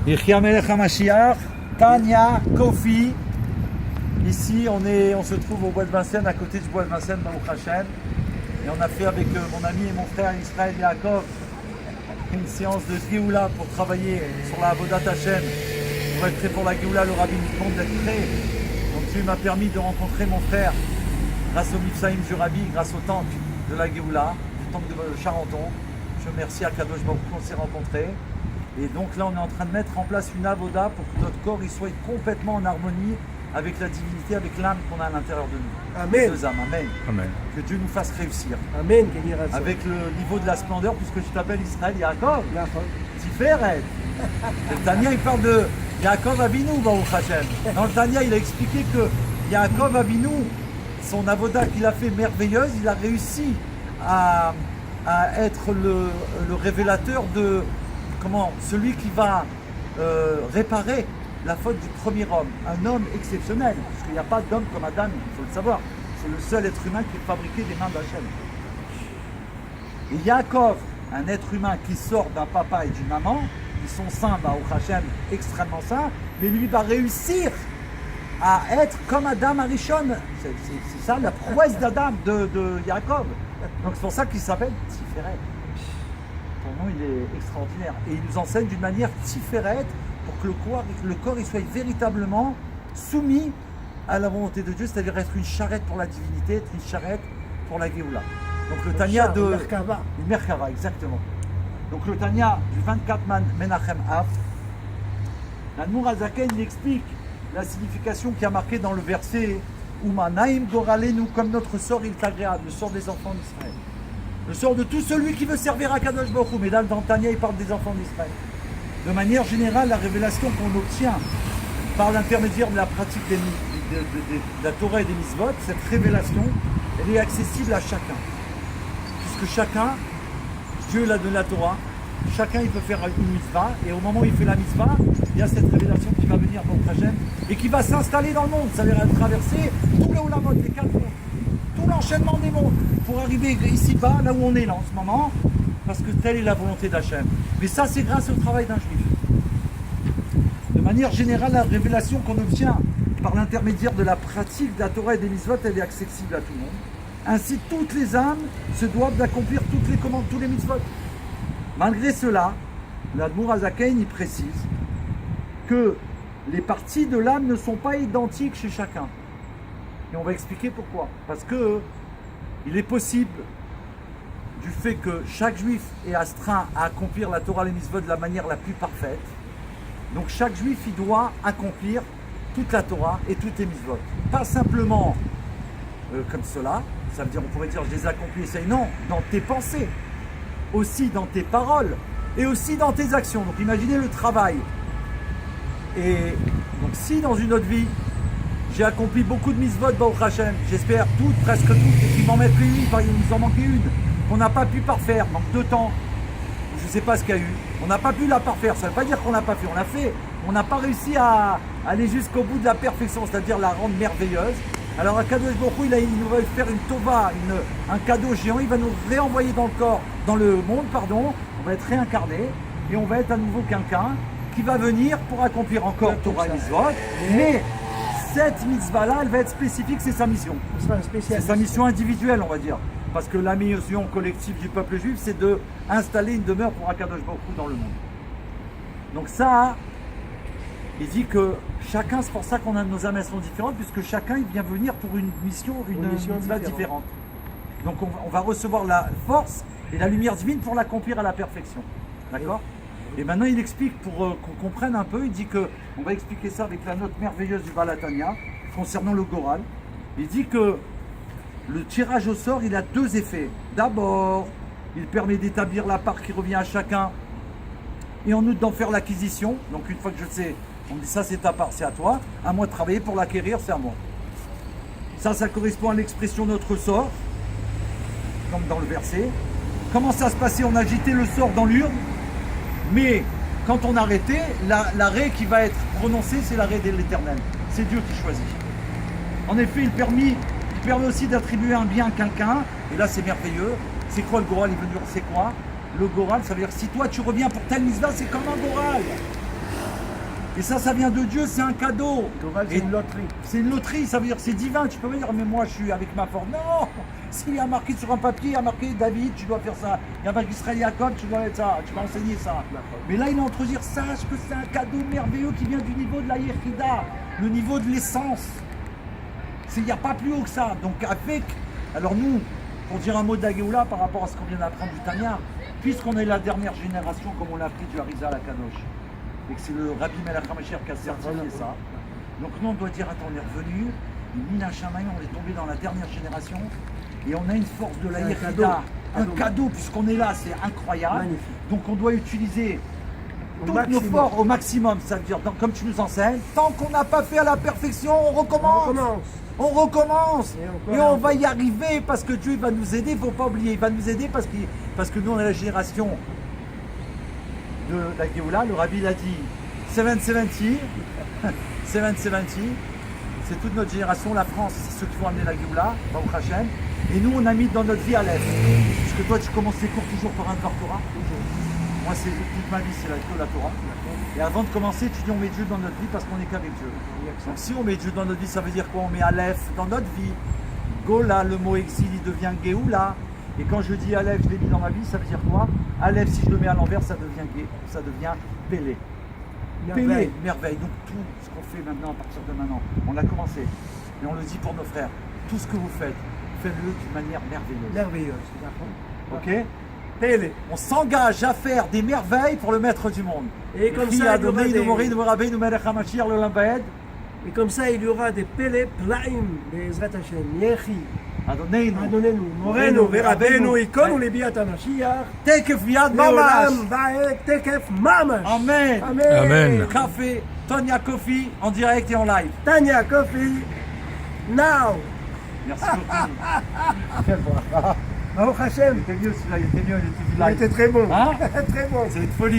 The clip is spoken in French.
Yechia Melech HaMashiach, Tanya, Kofi. Ici, on se trouve au bois de Vincennes, à côté du bois de Vincennes, Baruch Hashem. Et on a fait avec mon ami et mon frère Israël Yaakov une séance de Géoula pour travailler sur la Avodat Hashem, pour être prêt pour la Géoula. Le Rabbi nous demande d'être prêt. Donc Dieu m'a permis de rencontrer mon frère grâce au Mifsaïm du Rabbi, grâce au temple de la Géoula, du temple de Charenton. Je remercie Akadosh Baruch Hu qu'on s'est rencontrés. Et donc là, on est en train de mettre en place une avoda pour que notre corps il soit complètement en harmonie avec la divinité, avec l'âme qu'on a à l'intérieur de nous. Amen. Les deux âmes, amen. Amen. Que Dieu nous fasse réussir. Amen. Avec le niveau de la splendeur, puisque je t'appelle Israël Yaakov. Tiferet. Le Tanya, il parle de Yaakov Avinu, Baruch Hashem. Dans le Tanya, il a expliqué que Yaakov Avinu, son avoda qu'il a fait merveilleuse, il a réussi à être le révélateur de celui qui va réparer la faute du premier homme, un homme exceptionnel, parce qu'il n'y a pas d'homme comme Adam, il faut le savoir. C'est le seul être humain qui est fabriqué des mains d'Hachem. Et Yaakov, un être humain qui sort d'un papa et d'une maman, ils sont saints, Baruch Hashem, extrêmement saints, mais lui va réussir à être comme Adam Arishon. C'est ça la prouesse d'Adam, de Yaakov. Donc c'est pour ça qu'il s'appelle Tiferet. Son nom il est extraordinaire. Et il nous enseigne d'une manière Tiferet pour que le corps il soit véritablement soumis à la volonté de Dieu, c'est-à-dire être une charrette pour la divinité, être une charrette pour la Géoula. Donc le Tanya de... Une Merkava, exactement. Donc le Tanya du 24 Menachem Av, l'Admour Azaken il explique la signification qui a marqué dans le verset Uma Naim Goralenu, comme notre sort il est agréable, le sort des enfants d'Israël. Le sort de tout celui qui veut servir à Kadosh Baruch Hu. Mais dans le Tanya, il parle des enfants d'Israël. De manière générale, la révélation qu'on obtient par l'intermédiaire de la pratique de la Torah et des mitzvot, cette révélation, elle est accessible à chacun. Puisque chacun, Dieu l'a donné la Torah, chacun il peut faire une mitzvah, et au moment où il fait la mitzvah, il y a cette révélation qui va venir dans le Hashem et qui va s'installer dans le monde. Ça veut dire traverser tout le Olamot, les quatre mondes, tout l'enchaînement des mondes, pour arriver ici-bas, là où on est là en ce moment, parce que telle est la volonté d'Hachem. Mais ça, c'est grâce au travail d'un juif. De manière générale, la révélation qu'on obtient par l'intermédiaire de la pratique de la Torah et des mitzvot, elle est accessible à tout le monde. Ainsi, toutes les âmes se doivent d'accomplir toutes les commandes, tous les mitzvot. Malgré cela, l'Admour Azaken, il précise que les parties de l'âme ne sont pas identiques chez chacun. Et on va expliquer pourquoi. Parce que il est possible, du fait que chaque juif est astreint à accomplir la Torah et les mitzvot de la manière la plus parfaite, donc chaque juif, il doit accomplir toute la Torah et toutes les mitzvot. Pas simplement comme cela, ça veut dire, on pourrait dire, je les accomplis, c'est non, dans tes pensées, aussi dans tes paroles, et aussi dans tes actions. Donc imaginez le travail. Et donc si dans une autre vie, j'ai accompli beaucoup de mitzvot, Baruch Hashem, j'espère toutes, presque toutes, et qu'il m'en met plus une, il nous en manquait une, qu'on n'a pas pu parfaire, manque de temps, je ne sais pas ce qu'il y a eu, on n'a pas pu la parfaire, ça ne veut pas dire qu'on l'a pas fait, on l'a fait, on n'a pas réussi à aller jusqu'au bout de la perfection, c'est-à-dire la rendre merveilleuse. Alors à Kadosh Baruch Hu, il nous va faire une tova, un cadeau géant, il va nous réenvoyer dans le corps, dans le monde, pardon, on va être réincarné, et on va être à nouveau quelqu'un qui va venir pour accomplir encore Torah et mitzvot, mais cette mitzvah-là, elle va être spécifique, c'est sa mission. C'est sa mission individuelle, on va dire. Parce que la mission collective du peuple juif, c'est d'installer une demeure pour Akadosh Baruch Hu dans le monde. Donc ça, il dit que chacun, c'est pour ça qu'on a nos âmes sont différentes, puisque chacun il vient venir pour une mission mitzvah différente. Donc on va recevoir la force et la lumière divine pour l'accomplir à la perfection. D'accord ? Et maintenant il explique, pour qu'on comprenne un peu, il dit que, on va expliquer ça avec la note merveilleuse du Balatania, concernant le Goral. Il dit que le tirage au sort, il a deux effets. D'abord, il permet d'établir la part qui revient à chacun, et en outre d'en faire l'acquisition. Donc une fois que je sais, on me dit ça c'est ta part, c'est à toi, à moi de travailler pour l'acquérir, c'est à moi. Ça correspond à l'expression notre sort, comme dans le verset. Comment ça se passait? On agitait le sort dans l'urne, mais quand on arrêtait, l'arrêt qui va être prononcé, c'est l'arrêt de l'Éternel. C'est Dieu qui choisit. En effet, il permet aussi d'attribuer un bien à quelqu'un, et là c'est merveilleux. C'est quoi le Goral? Il veut dire c'est quoi? Le Goral, ça veut dire si toi tu reviens pour telle mitzvah, c'est comme un Goral. Et ça vient de Dieu, c'est un cadeau. C'est une loterie. C'est une loterie, ça veut dire c'est divin. Tu peux pas dire, mais moi je suis avec ma force. Non. S'il y a marqué sur un papier, il y a marqué David, tu dois faire ça. Il y a marqué Israël Jacob, tu dois mettre ça. Tu vas enseigner ça. Mais là, il est en train de dire, sache que c'est un cadeau merveilleux qui vient du niveau de la Yechida, le niveau de l'essence. Il n'y a pas plus haut que ça. Donc avec, alors nous, pour dire un mot de la Géoula par rapport à ce qu'on vient d'apprendre du Tanya, puisqu'on est la dernière génération, comme on l'a appris du Harizal à Kadosh, et que c'est le Rabbi Melech HaMashiach qui a certifié ça, donc nous on doit dire, attends, on est revenu, Mina Shamaï, on est tombé dans la dernière génération, et on a une force de la Yechida, un cadeau, puisqu'on est là, c'est incroyable. Magnifique. Donc on doit utiliser toutes nos forces au maximum, ça veut dire, comme tu nous enseignes, tant qu'on n'a pas fait à la perfection, on recommence. On recommence et on va y arriver parce que Dieu va nous aider, il ne faut pas oublier, il va nous aider parce que nous on est la génération de la Géoula, le Rabbi l'a dit 770, 770, c'est toute notre génération, la France, c'est ceux qui vont amener la Géoula, Baruch Hashem, et nous on a mis dans notre vie à l'aise. Parce que toi tu commences tes cours toujours par un Torah. Moi c'est toute ma vie c'est la Torah. Et avant de commencer, tu dis on met Dieu dans notre vie parce qu'on est qu'avec Dieu. Donc si on met Dieu dans notre vie, ça veut dire quoi? On met Aleph dans notre vie. Gola, le mot exil, il devient Géoula. Et quand je dis Aleph, je l'ai mis dans ma vie, ça veut dire quoi? Aleph, si je le mets à l'envers, ça devient Gé, ça devient Pélé. Pélé, merveille. Donc tout ce qu'on fait maintenant, à partir de maintenant, on a commencé. Et on le dit pour nos frères. Tout ce que vous faites, faites-le d'une manière merveilleuse. Merveilleuse, ok? Pélé. On s'engage à faire des merveilles pour le maître du monde. Et comme ça, il y aura et comme ça, il y aura des Pélé Plaim, des Zrat Hashem, Yechi, Adonenu, Moreno, Verabenu, Ikonu, les Biat HaMashiach, Tekef Yad Mamash, Vaek, Tekef Mamash. Amen. Amen. Café, Tonya Coffee, en direct et en live. Tanya Coffee, now. Merci beaucoup. Baruch Hashem. Il était mieux celui-là, il était mieux, Il était très bon. Hein? Très bon. C'est une folie.